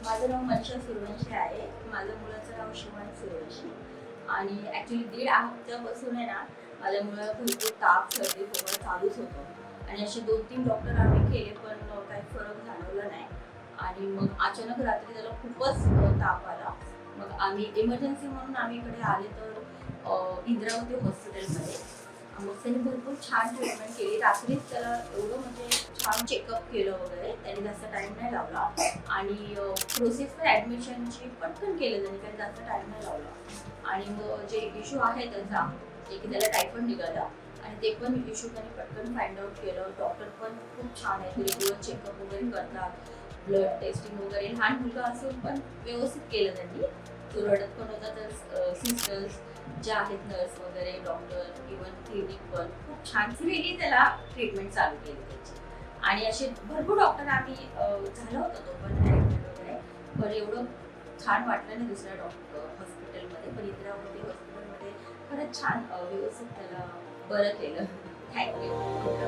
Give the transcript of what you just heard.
माझं नाव मनशा सूर्यवंशी आहे. माझ्या मुलाचं नाव शिवानी सूर्यवंशी आणि ॲक्च्युली 1.5 हफ्त्यापासून आहे ना, माझ्या मुलाला भरपूर ताप, सर्दी, खोकला चालूच होतं आणि असे 2-3 डॉक्टर आम्ही केले, पण काही फरक जाणवला नाही. आणि मग अचानक रात्री त्याला खूपच ताप आला. मग आम्ही इमर्जन्सी म्हणून आम्ही इकडे आले तर इंद्रावती हॉस्पिटलमध्ये. मग त्यांनी भरपूर छान ट्रीटमेंट केली. रात्रीच त्याला एवढं म्हणजे छान चेकअप केलं वगैरे. त्यांनी जास्त टाईम नाही लावला आणि प्रोसेस पण ॲडमिशनची पटकन केलं त्यांनी, काही जास्त टाईम नाही लावला. आणि मग जे इश्यू आहे त्याचा, जे की त्याला टायफॉइड निघाला आणि ते पण इश्यू त्यांनी पटकन फाइंड आउट केलं. डॉक्टर पण खूप छान आहे, रेग्युलर चेकअप वगैरे करतात, ब्लड टेस्टिंग वगैरे. लहान मुलगा असून पण व्यवस्थित केलं त्यांनी. तो रडत पण होता तर सिस्टर्स ज्या आहेत, नर्स वगैरे, डॉक्टर, इव्हन क्लिनिक पण खूप छान फ्रीली त्याला ट्रीटमेंट चालू केली त्याची. आणि असे भरपूर डॉक्टर आम्ही झालं होतं तो पण ॲडमिट वगैरे, पण एवढं छान वाटलं नाही दुसऱ्या हॉस्पिटलमध्ये. पण इंदिरावती हॉस्पिटलमध्ये खरंच छान व्यवस्थित त्याला बरं केलं. थँक्यू.